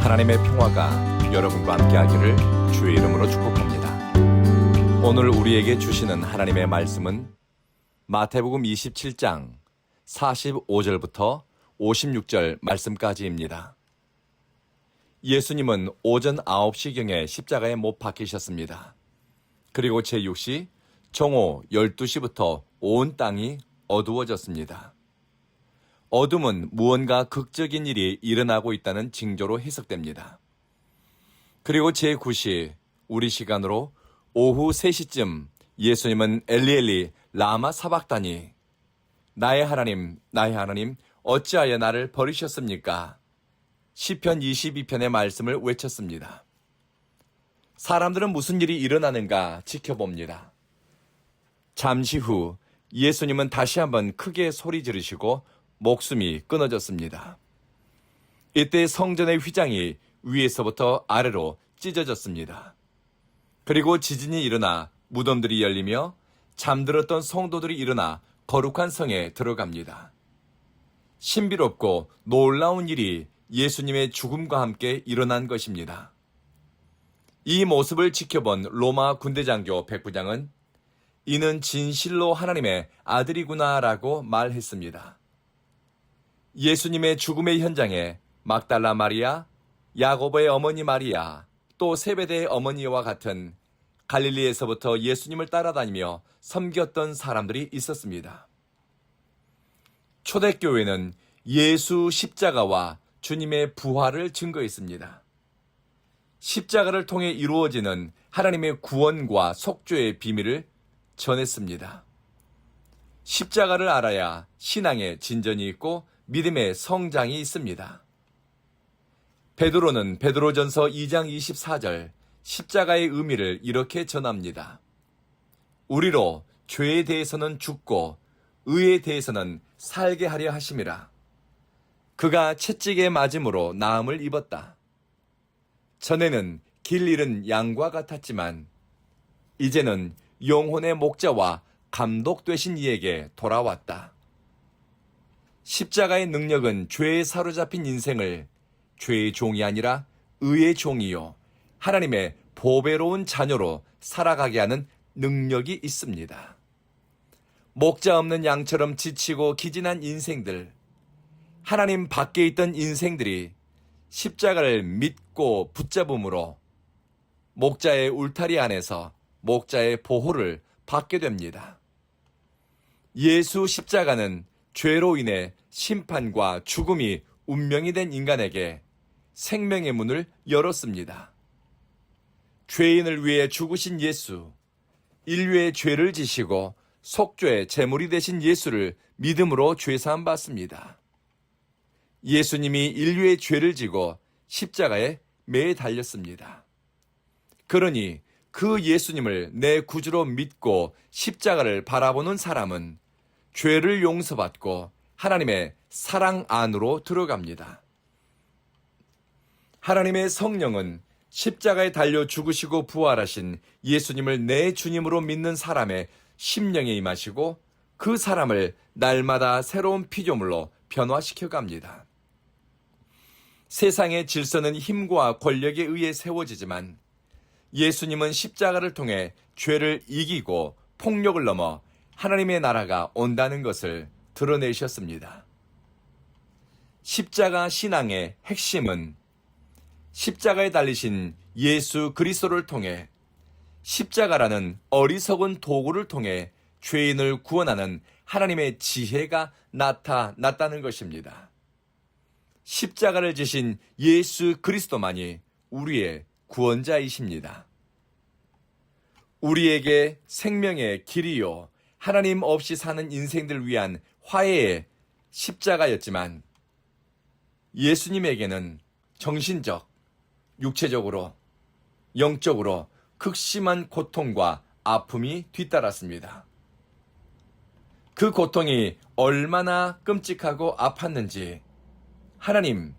하나님의 평화가 여러분과 함께하기를 주의 이름으로 축복합니다. 오늘 우리에게 주시는 하나님의 말씀은 마태복음 27장 45절부터 56절 말씀까지입니다. 예수님은 오전 9시경에 십자가에 못 박히셨습니다. 그리고 제6시 정오 12시부터 온 땅이 어두워졌습니다. 어둠은 무언가 극적인 일이 일어나고 있다는 징조로 해석됩니다. 그리고 제9시 우리 시간으로 오후 3시쯤 예수님은 엘리엘리 라마 사박다니 나의 하나님 어찌하여 나를 버리셨습니까? 시편 22편의 말씀을 외쳤습니다. 사람들은 무슨 일이 일어나는가 지켜봅니다. 잠시 후 예수님은 다시 한번 크게 소리 지르시고 목숨이 끊어졌습니다. 이때 성전의 휘장이 위에서부터 아래로 찢어졌습니다. 그리고 지진이 일어나 무덤들이 열리며 잠들었던 성도들이 일어나 거룩한 성에 들어갑니다. 신비롭고 놀라운 일이 예수님의 죽음과 함께 일어난 것입니다. 이 모습을 지켜본 로마 군대장교 백부장은 이는 진실로 하나님의 아들이구나라고 말했습니다. 예수님의 죽음의 현장에 막달라 마리아, 야고보의 어머니 마리아, 또 세베대의 어머니와 같은 갈릴리에서부터 예수님을 따라다니며 섬겼던 사람들이 있었습니다. 초대교회는 예수 십자가와 주님의 부활을 증거했습니다. 십자가를 통해 이루어지는 하나님의 구원과 속죄의 비밀을 전했습니다. 십자가를 알아야 신앙의 진전이 있고 믿음의 성장이 있습니다. 베드로는 베드로전서 2장 24절 십자가의 의미를 이렇게 전합니다. 우리로 죄에 대해서는 죽고 의에 대해서는 살게 하려 하심이라. 그가 채찍에 맞음으로 나음을 입었다. 전에는 길 잃은 양과 같았지만 이제는 영혼의 목자와 감독 되신 이에게 돌아왔다. 십자가의 능력은 죄에 사로잡힌 인생을 죄의 종이 아니라 의의 종이요 하나님의 보배로운 자녀로 살아가게 하는 능력이 있습니다. 목자 없는 양처럼 지치고 기진한 인생들, 하나님 밖에 있던 인생들이 십자가를 믿고 붙잡음으로 목자의 울타리 안에서 목자의 보호를 받게 됩니다. 예수 십자가는 죄로 인해 심판과 죽음이 운명이 된 인간에게 생명의 문을 열었습니다. 죄인을 위해 죽으신 예수, 인류의 죄를 지시고 속죄의 제물이 되신 예수를 믿음으로 죄사함 받습니다. 예수님이 인류의 죄를 지고 십자가에 매에 달렸습니다. 그러니 그 예수님을 내 구주로 믿고 십자가를 바라보는 사람은 죄를 용서받고 하나님의 사랑 안으로 들어갑니다. 하나님의 성령은 십자가에 달려 죽으시고 부활하신 예수님을 내 주님으로 믿는 사람의 심령에 임하시고 그 사람을 날마다 새로운 피조물로 변화시켜 갑니다. 세상의 질서는 힘과 권력에 의해 세워지지만 예수님은 십자가를 통해 죄를 이기고 폭력을 넘어 하나님의 나라가 온다는 것을 드러내셨습니다. 십자가 신앙의 핵심은 십자가에 달리신 예수 그리스도를 통해 십자가라는 어리석은 도구를 통해 죄인을 구원하는 하나님의 지혜가 나타났다는 것입니다. 십자가를 지신 예수 그리스도만이 우리의 구원자이십니다. 우리에게 생명의 길이요 하나님 없이 사는 인생들 위한 화해의 십자가였지만 예수님에게는 정신적, 육체적으로, 영적으로 극심한 고통과 아픔이 뒤따랐습니다. 그 고통이 얼마나 끔찍하고 아팠는지 하나님,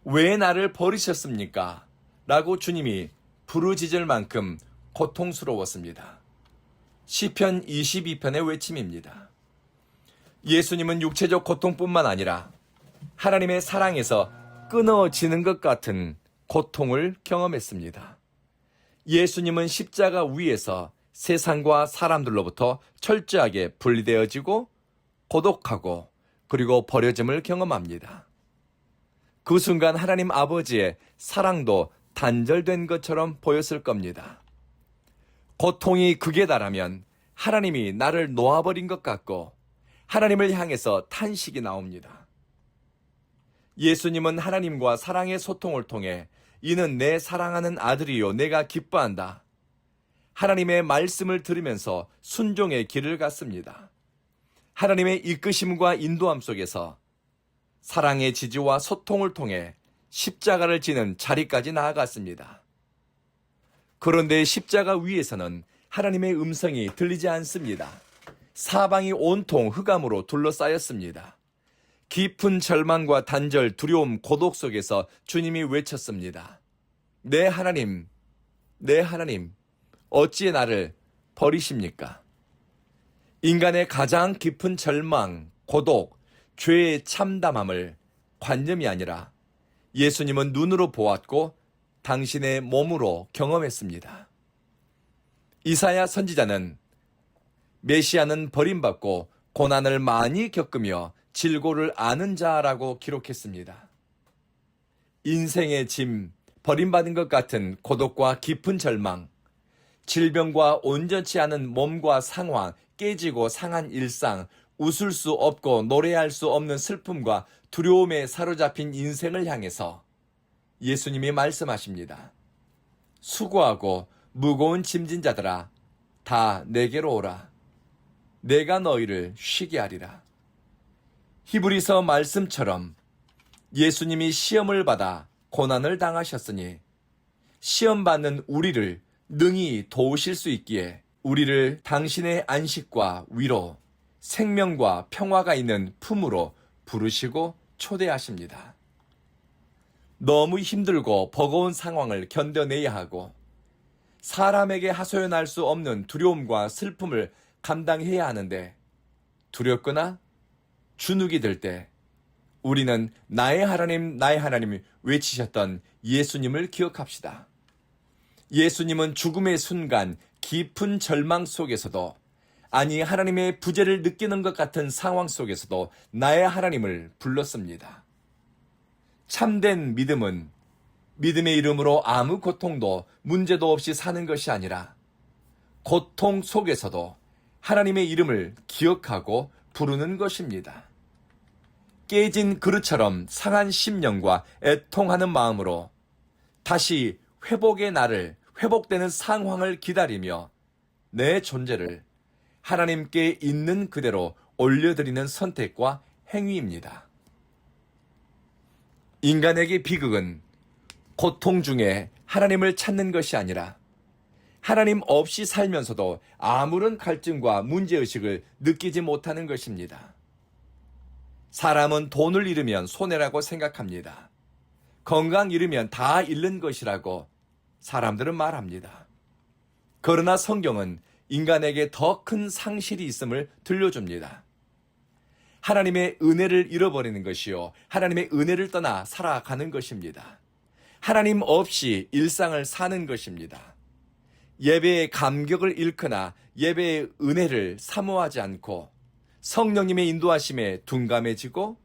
왜 나를 버리셨습니까? 라고 주님이 부르짖을 만큼 고통스러웠습니다. 시편 22편의 외침입니다. 예수님은 육체적 고통뿐만 아니라 하나님의 사랑에서 끊어지는 것 같은 고통을 경험했습니다. 예수님은 십자가 위에서 세상과 사람들로부터 철저하게 분리되어지고 고독하고 그리고 버려짐을 경험합니다. 그 순간 하나님 아버지의 사랑도 단절된 것처럼 보였을 겁니다. 고통이 극에 달하면 하나님이 나를 놓아버린 것 같고 하나님을 향해서 탄식이 나옵니다. 예수님은 하나님과 사랑의 소통을 통해 이는 내 사랑하는 아들이요 내가 기뻐한다. 하나님의 말씀을 들으면서 순종의 길을 갔습니다. 하나님의 이끄심과 인도함 속에서 사랑의 지지와 소통을 통해 십자가를 지는 자리까지 나아갔습니다. 그런데 십자가 위에서는 하나님의 음성이 들리지 않습니다. 사방이 온통 흑암으로 둘러싸였습니다. 깊은 절망과 단절, 두려움, 고독 속에서 주님이 외쳤습니다. 내 하나님, 내 하나님, 어찌 나를 버리십니까? 인간의 가장 깊은 절망, 고독, 죄의 참담함을 관념이 아니라 예수님은 눈으로 보았고 당신의 몸으로 경험했습니다. 이사야 선지자는 메시아는 버림받고 고난을 많이 겪으며 질고를 아는 자라고 기록했습니다. 인생의 짐, 버림받은 것 같은 고독과 깊은 절망, 질병과 온전치 않은 몸과 상황, 깨지고 상한 일상, 웃을 수 없고 노래할 수 없는 슬픔과 두려움에 사로잡힌 인생을 향해서 예수님이 말씀하십니다. 수고하고 무거운 짐진 자들아, 다 내게로 오라. 내가 너희를 쉬게 하리라. 히브리서 말씀처럼 예수님이 시험을 받아 고난을 당하셨으니 시험받는 우리를 능히 도우실 수 있기에 우리를 당신의 안식과 위로, 생명과 평화가 있는 품으로 부르시고 초대하십니다. 너무 힘들고 버거운 상황을 견뎌내야 하고 사람에게 하소연할 수 없는 두려움과 슬픔을 감당해야 하는데 두렵거나 주눅이 들 때 우리는 나의 하나님, 나의 하나님 외치셨던 예수님을 기억합시다. 예수님은 죽음의 순간 깊은 절망 속에서도 아니 하나님의 부재를 느끼는 것 같은 상황 속에서도 나의 하나님을 불렀습니다. 참된 믿음은 믿음의 이름으로 아무 고통도 문제도 없이 사는 것이 아니라 고통 속에서도 하나님의 이름을 기억하고 부르는 것입니다. 깨진 그릇처럼 상한 심령과 애통하는 마음으로 다시 회복의 날을, 회복되는 상황을 기다리며 내 존재를 하나님께 있는 그대로 올려드리는 선택과 행위입니다. 인간에게 비극은 고통 중에 하나님을 찾는 것이 아니라 하나님 없이 살면서도 아무런 갈증과 문제의식을 느끼지 못하는 것입니다. 사람은 돈을 잃으면 손해라고 생각합니다. 건강 잃으면 다 잃는 것이라고 사람들은 말합니다. 그러나 성경은 인간에게 더 큰 상실이 있음을 들려줍니다. 하나님의 은혜를 잃어버리는 것이요, 하나님의 은혜를 떠나 살아가는 것입니다. 하나님 없이 일상을 사는 것입니다. 예배의 감격을 잃거나 예배의 은혜를 사모하지 않고 성령님의 인도하심에 둔감해지고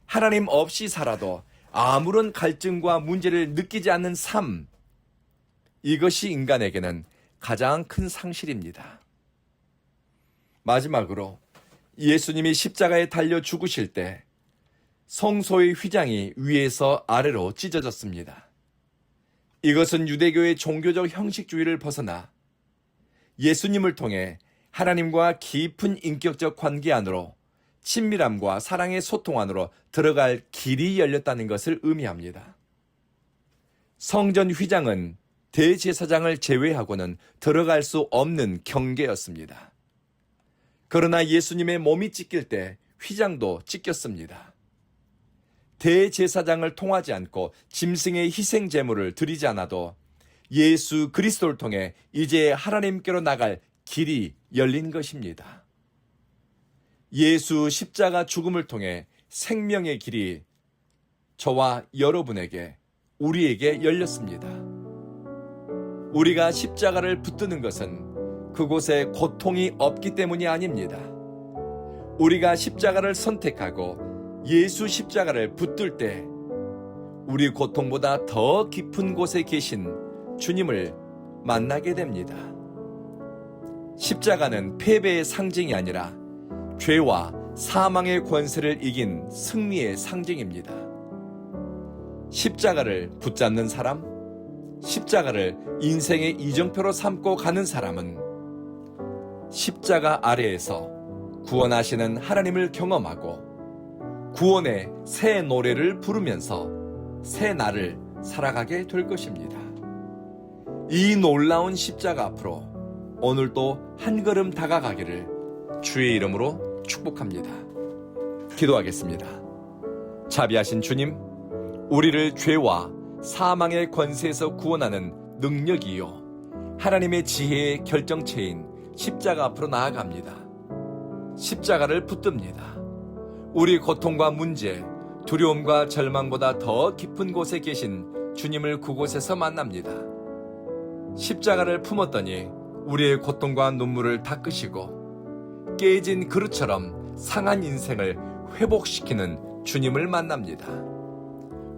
하나님 없이 살아도 아무런 갈증과 문제를 느끼지 않는 삶, 이것이 인간에게는 가장 큰 상실입니다. 마지막으로 예수님이 십자가에 달려 죽으실 때 성소의 휘장이 위에서 아래로 찢어졌습니다. 이것은 유대교의 종교적 형식주의를 벗어나 예수님을 통해 하나님과 깊은 인격적 관계 안으로 친밀함과 사랑의 소통 안으로 들어갈 길이 열렸다는 것을 의미합니다. 성전 휘장은 대제사장을 제외하고는 들어갈 수 없는 경계였습니다. 그러나 예수님의 몸이 찢길 때 휘장도 찢겼습니다. 대제사장을 통하지 않고 짐승의 희생 제물을 드리지 않아도 예수 그리스도를 통해 이제 하나님께로 나갈 길이 열린 것입니다. 예수 십자가 죽음을 통해 생명의 길이 저와 여러분에게 우리에게 열렸습니다. 우리가 십자가를 붙드는 것은 그곳에 고통이 없기 때문이 아닙니다. 우리가 십자가를 선택하고 예수 십자가를 붙들 때 우리 고통보다 더 깊은 곳에 계신 주님을 만나게 됩니다. 십자가는 패배의 상징이 아니라 죄와 사망의 권세를 이긴 승리의 상징입니다. 십자가를 붙잡는 사람, 십자가를 인생의 이정표로 삼고 가는 사람은 십자가 아래에서 구원하시는 하나님을 경험하고 구원의 새 노래를 부르면서 새 날을 살아가게 될 것입니다. 이 놀라운 십자가 앞으로 오늘도 한 걸음 다가가기를 주의 이름으로 축복합니다. 기도하겠습니다. 자비하신 주님, 우리를 죄와 사망의 권세에서 구원하는 능력이요 하나님의 지혜의 결정체인 십자가 앞으로 나아갑니다. 십자가를 붙듭니다. 우리 고통과 문제, 두려움과 절망보다 더 깊은 곳에 계신 주님을 그곳에서 만납니다. 십자가를 품었더니 우리의 고통과 눈물을 닦으시고 깨진 그릇처럼 상한 인생을 회복시키는 주님을 만납니다.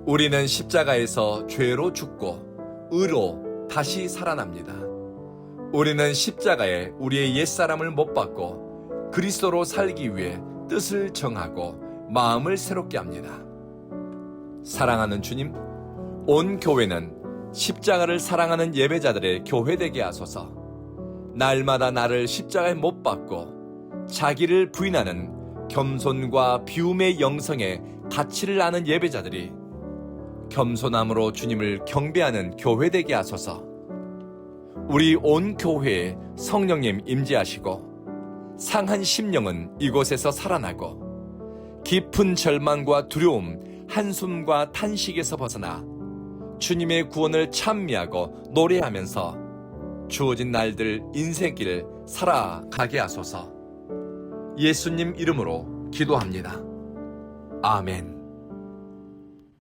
우리는 십자가에서 죄로 죽고 의로 다시 살아납니다. 우리는 십자가에 우리의 옛사람을 못 박고 그리스도로 살기 위해 뜻을 정하고 마음을 새롭게 합니다. 사랑하는 주님, 온 교회는 십자가를 사랑하는 예배자들의 교회 되게 하소서. 날마다 나를 십자가에 못 박고 자기를 부인하는 겸손과 비움의 영성의 가치를 아는 예배자들이 겸손함으로 주님을 경배하는 교회 되게 하소서. 우리 온 교회에 성령님 임재하시고 상한 심령은 이곳에서 살아나고 깊은 절망과 두려움, 한숨과 탄식에서 벗어나 주님의 구원을 찬미하고 노래하면서 주어진 날들 인생길 살아가게 하소서. 예수님 이름으로 기도합니다. 아멘.